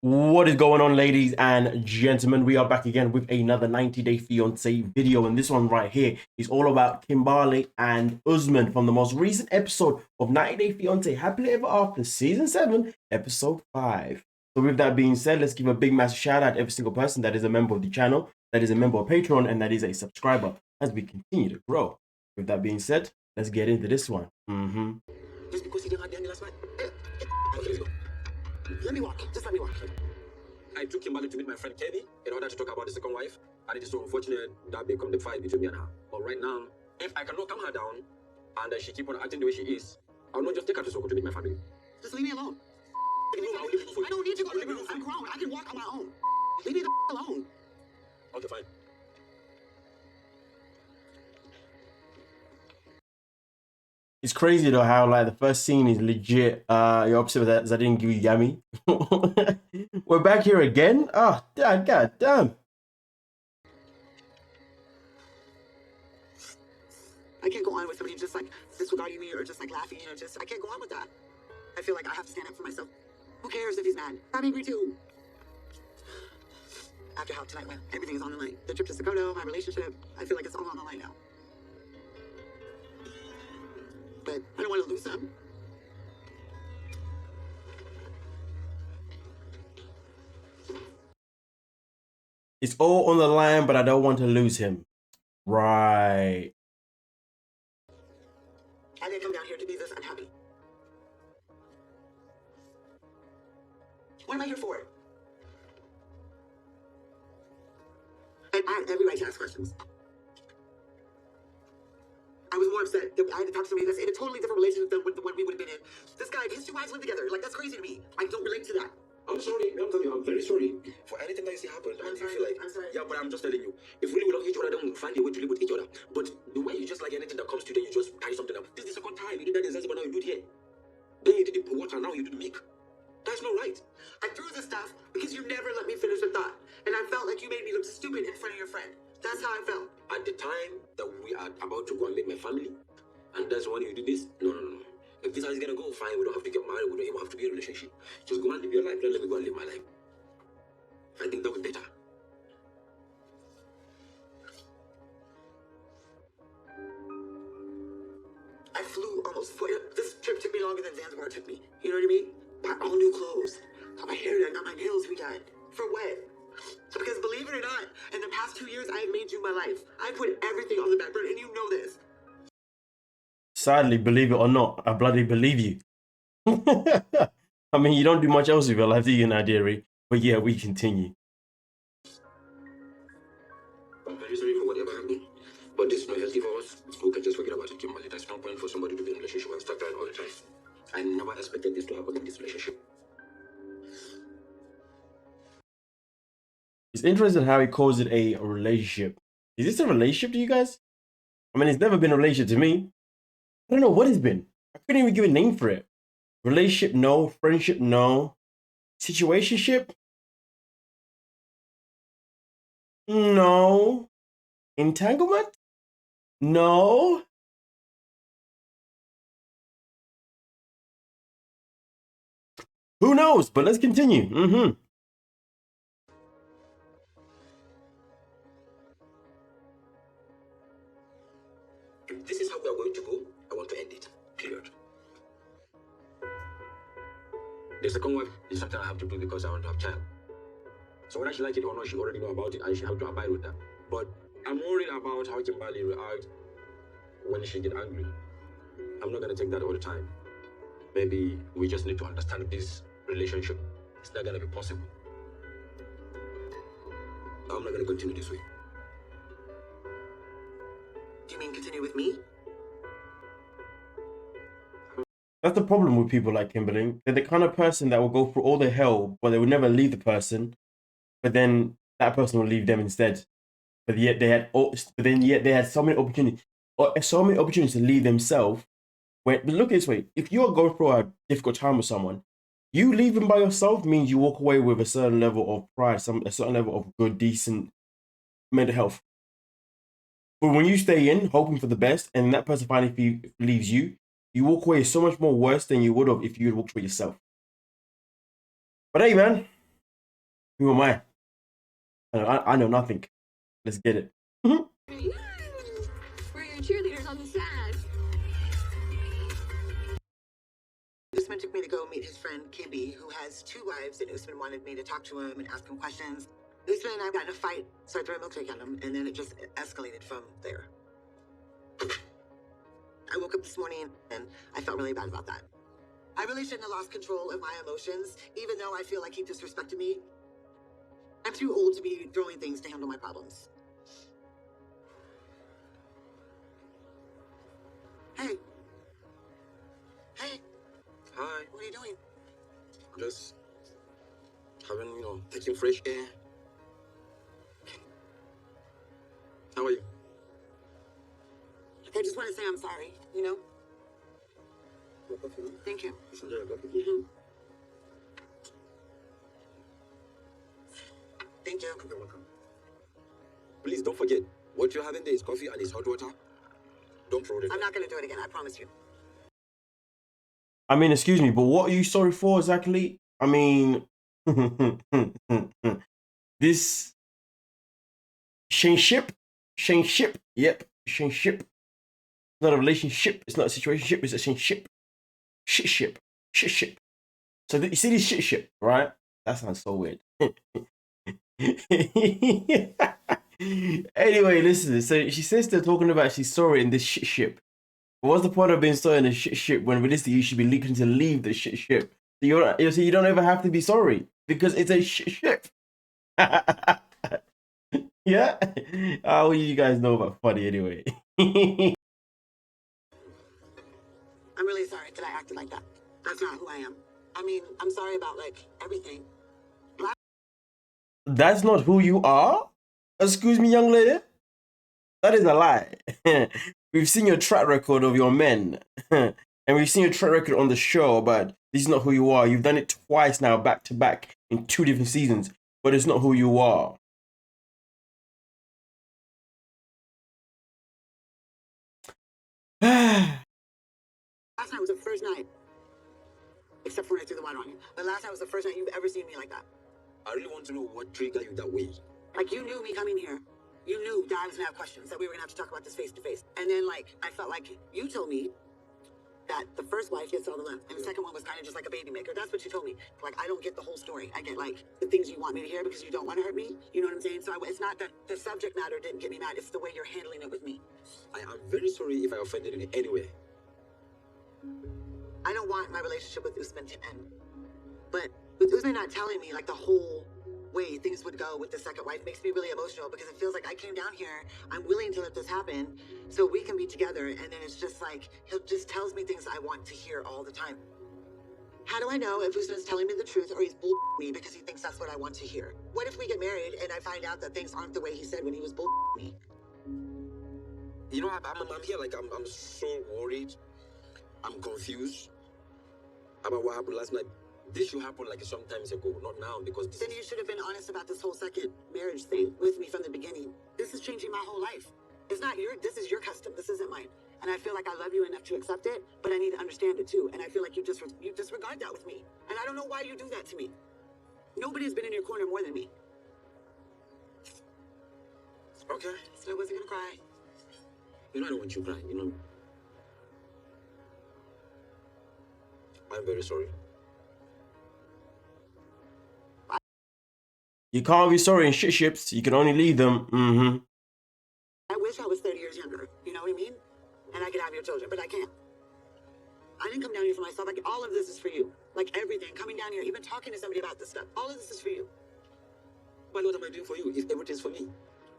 What is going on, ladies and gentlemen? We are back again with another 90-day fiance video, and this one right here is all about Kimberly and USMAN from the most recent episode of 90-Day Fiancé Happily Ever After Season 7, Episode 5. So with that being said, let's give a big massive shout out to every single person that is a member of the channel, that is a member of Patreon, and that is a subscriber as we continue to grow. With that being said, let's get into this one. Just because he didn't have the last night. Okay, let's go. Let me walk. Just let me walk. I took Kimberly to meet my friend Kenny in order to talk about the second wife, and it is so unfortunate that become the fight between me and her. But right now, if I cannot calm her down and she keep on acting the way she is, I'll not just take her to Soko to meet my family. Just leave me alone. I don't need to go to the room. I'm grown. I can walk on my own. Leave me the alone. Okay, fine. It's crazy though how like the first scene is legit. You're upset with that because I didn't give you yummy. We're back here again. Oh, god damn. I can't go on with somebody just like disregarding me or just like laughing or just I can't go on with that. I feel like I have to stand up for myself. Who cares if he's mad? I'm angry too. After how tonight went, everything is on the line. The trip to Sokoto, my relationship, I feel like it's all on the line now. But I don't want to lose him. It's all on the line, but I don't want to lose him. Right. I didn't come down here to be this unhappy. What am I here for? I have every right to ask questions. I was more upset that I had to talk to somebody that's in a totally different relationship than the one we would have been in. This guy, his two wives live together. Like, that's crazy to me. I don't relate to that. I'm sorry. I'm telling you, I'm very sorry for anything that you see happen. I'm sorry. Feel like, I'm sorry. Yeah, but I'm just telling you, if really we love each other, then we'll find a way to live with each other. But the way you just like anything that comes to you, then you just tie something up. This is the second time you did that in Zanzibar, now you do it here. Then you did the water, now you do the milk. That's not right. I threw this stuff because you never let me finish a thought. And I felt like you made me look stupid in front of your friend. That's how I felt. At the time that we are about to go and meet my family, and that's when you do this, no. If this is gonna go, fine, we don't have to get married, we don't even have to be in a relationship. Just go and live your life, let me go and live my life. I think that would be better. I flew almost 4 years. This trip took me longer than Zanzibar took me. You know what I mean? Bought all new clothes. Got my hair done, got my nails redone. For what? Because believe it or not, in the past 2 years, I have made you my life. I put everything on the back burner, and you know this. Sadly, believe it or not, I bloody believe you. I mean, you don't do much else with your life, do you, Nadiri? But yeah, we continue. I'm very sorry for whatever happened. But this is not healthy for us. We can just forget about it, Kimberly. There's no point for somebody to be in a relationship and start crying all the time. I never expected this to happen in this relationship. It's interesting how he calls it a relationship. Is this a relationship to you guys? I mean, it's never been a relationship to me. I don't know what it's been. I couldn't even give a name for it. Relationship, no. Friendship, no. Situationship? No. Entanglement? No. Who knows? But let's continue. If this is how we are going to go, I want to end it. Period. The second one is something I have to do because I want to have a child. So whether she like it or not, she already know about it and she have to abide with that. But I'm worried about how Kimberly react when she get angry. I'm not gonna take that all the time. Maybe we just need to understand this relationship. It's not gonna be possible. I'm not gonna continue this way. Do you mean continue with me? That's the problem with people like Kimberly. They're the kind of person that will go through all the hell, but they will never leave the person. But then that person will leave them instead. But yet they had so many opportunities to leave themselves. But look at this way: if you are going through a difficult time with someone, you leaving by yourself means you walk away with a certain level of pride, a certain level of good, decent mental health. But when you stay in, hoping for the best, and that person finally leaves you, you walk away so much more worse than you would have if you had walked away yourself. But hey, man, Who am I? I know nothing. Let's get it. We're your cheerleaders on the side. Usman took me to go meet his friend Kimby, who has 2 wives, and Usman wanted me to talk to him and ask him questions. Usman and I got in a fight, so I threw a milkshake at him, and then it just escalated from there. I woke up this morning and I felt really bad about that. I really shouldn't have lost control of my emotions, even though I feel like he disrespected me. I'm too old to be throwing things to handle my problems. Hey. Hey. Hi. What are you doing? Just having, taking fresh air. How are you? I just want to say I'm sorry, you know? Thank you. Mm-hmm. Thank you. You're welcome. Please don't forget, what you're having there is coffee and it's hot water. Don't throw it. I'm not going to do it again, I promise you. I mean, excuse me, but what are you sorry for exactly? I mean, this Ship, yep, Ship. It's not a relationship. It's not a situationship. It's a ship. Ship. So you see this ship, right? That sounds so weird. Anyway, listen. So she says they're talking about she's sorry in this ship. But what's the point of being sorry in a ship when realistically you should be looking to leave the ship? So you don't ever have to be sorry because it's a ship. Yeah. What do you guys know about funny anyway? I'm really sorry that I acted like that. That's not who I am. I mean, I'm sorry about, like, everything. That's not who you are? Excuse me, young lady? That is a lie. We've seen your track record of your men. And we've seen your track record on the show, but this is not who you are. You've done it twice now, back to back, in 2 different seasons, but it's not who you are. Last night was the first night, except for when I threw the water on you. But last night was the first night you've ever seen me like that. I really want to know what triggered you that way. Like, you knew me coming here. You knew that I was gonna have questions, that we were gonna have to talk about this face to face. And then, like, I felt like you told me that the first wife gets all the love, and the second one was kind of just like a baby maker. That's what you told me. Like, I don't get the whole story. I get, like, the things you want me to hear because you don't want to hurt me. You know what I'm saying? So it's not that the subject matter didn't get me mad. It's the way you're handling it with me. I am very sorry if I offended you in any way. I don't want my relationship with Usman to end. But with Usman not telling me, like, the whole way things would go with the second wife makes me really emotional because it feels like I came down here, I'm willing to let this happen so we can be together, and then it's just like, he just tells me things I want to hear all the time. How do I know if Usman's telling me the truth or he's bull me because he thinks that's what I want to hear? What if we get married and I find out that things aren't the way he said when he was bull me? You know, I'm here like I'm so worried. I'm confused about what happened last night. This should happen like some times ago, not now, because Then you should have been honest about this whole second marriage thing with me from the beginning. This is changing my whole life. This is your custom. This isn't mine. And I feel like I love you enough to accept it, but I need to understand it too. And I feel like you disregard that with me. And I don't know why you do that to me. Nobody's been in your corner more than me. Okay. So I wasn't gonna cry. I don't want you to cry, I'm very sorry. You can't be sorry in ships. You can only leave them. I wish I was 30 years younger. You know what I mean? And I could have your children, but I can't. I didn't come down here for myself. Like, all of this is for you. Like, everything. Coming down here, even talking to somebody about this stuff. All of this is for you. But what am I doing for you if everything's for me?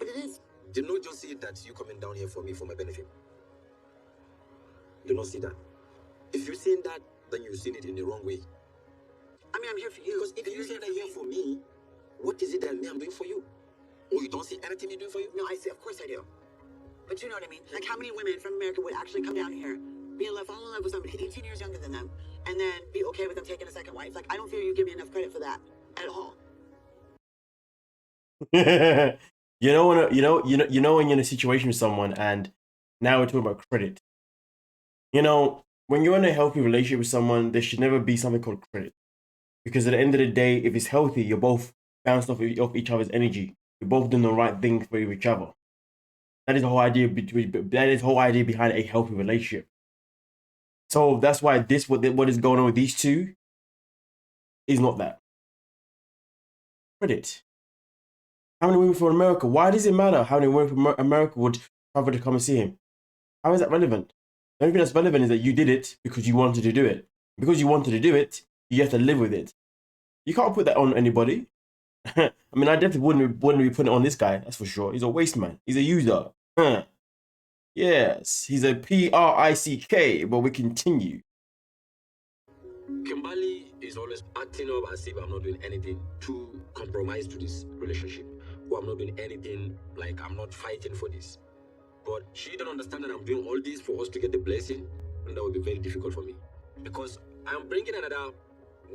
But it is. Do not just see that you coming down here for me for my benefit. Do not see that. If you're seeing that, then you're seeing it in the wrong way. I mean, I'm here for you. Because if you say that you're here for me, what is it that I'm doing for you? Or you don't see anything I'm doing for you? No, I see. Of course I do. But you know what I mean? Like, how many women from America would actually come down here, fall in love with somebody 18 years younger than them, and then be okay with them taking a second wife? Like, I don't feel you give me enough credit for that at all. You know when you're in a situation with someone, and now we're talking about credit. When you're in a healthy relationship with someone, there should never be something called credit. Because at the end of the day, if it's healthy, you're both bounced off each other's energy. You're both doing the right thing for each other. That is the whole idea. That is the whole idea behind a healthy relationship. So that's why what is going on with these two is not that. Credit. How many women from America? Why does it matter how many women from America would travel to come and see him? How is that relevant? The only thing that's relevant is that you did it because you wanted to do it. Because you wanted to do it, you have to live with it. You can't put that on anybody. I mean, I definitely wouldn't be putting it on this guy. That's for sure. He's a waste man. He's a user. Yes, he's a PRICK. But we continue. Kimberly is always acting up as if I'm not doing anything to compromise to this relationship, or I'm not doing anything, like I'm not fighting for this. But she don't understand that I'm doing all this for us to get the blessing, and that would be very difficult for me, because I'm bringing another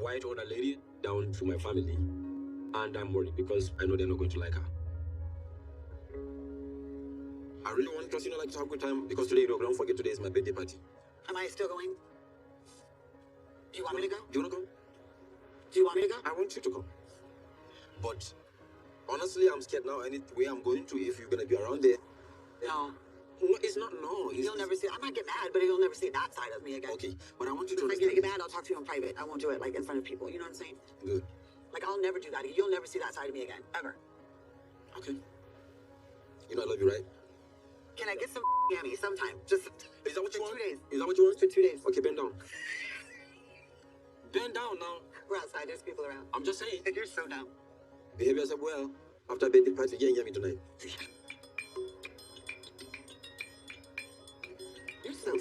white older lady down to my family, and I'm worried because I know they're not going to like her. I really want us, like, to have a good time, because today, don't forget, today is my birthday party. Am I still going? Do you want me to go? Do you want to go? Do you want me to go? I want you to come. But honestly, I'm scared now. Any way I'm going to, if you're going to be around there. No. No, it's not no. You'll never see. I might get mad, but you'll never see that side of me again. Okay, but I want you to If I understand. get mad, I'll talk to you in private. I won't do it like in front of people. You know what I'm saying? Good. Like I'll never do that. You'll never see that side of me again, ever. Okay. You know I love you, right? Can I get some yummy sometime? Just Is that what you for want? 2 days. Is that what you want? For 2 days. Okay, bend down. Bend down now. We're outside. There's people around. I'm just saying. You're so dumb. Behave yourself well. After birthday party, you ain't get me tonight. You're so.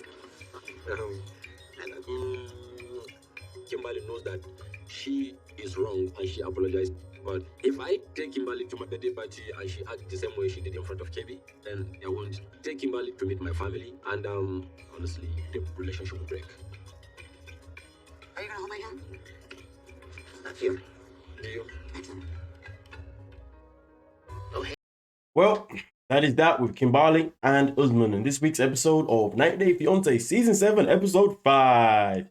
I love you. Kimberly knows that she is wrong and she apologized. But if I take Kimberly to my birthday party and she acts the same way she did in front of KB, then I won't take Kimberly to meet my family, and honestly, the relationship will break. Are you gonna hold my hand? Love you. Do you? Well, that is that with Kimberly and USMAN in this week's episode of 90 Day Fiancé Season 7, Episode 5.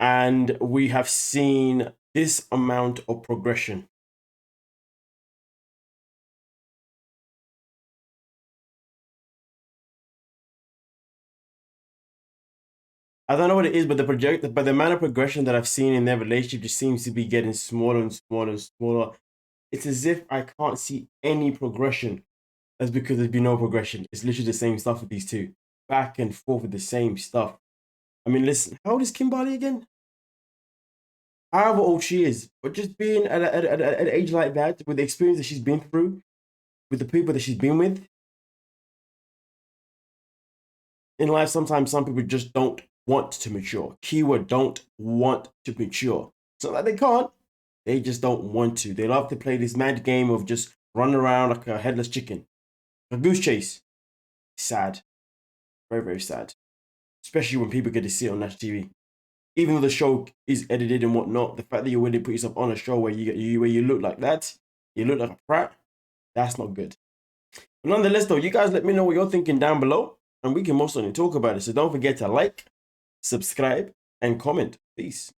And we have seen this amount of progression. I don't know what it is, but the amount of progression that I've seen in their relationship just seems to be getting smaller and smaller and smaller. It's as if I can't see any progression. That's because there's been no progression. It's literally the same stuff with these two. Back and forth with the same stuff. I mean, listen, how old is Kimberly again? However old she is, but just being at an age like that, with the experience that she's been through, with the people that she's been with. In life, sometimes some people just don't want to mature. Keyword, don't want to mature. It's not that they can't. They just don't want to. They love to play this mad game of just running around like a headless chicken. A goose chase. Sad. Very, very sad. Especially when people get to see it on national TV. Even though the show is edited and whatnot, the fact that you're willing to put yourself on a show where you look like that, you look like a prat, that's not good. But nonetheless, though, you guys let me know what you're thinking down below, and we can most certainly talk about it. So don't forget to like, subscribe, and comment. Peace.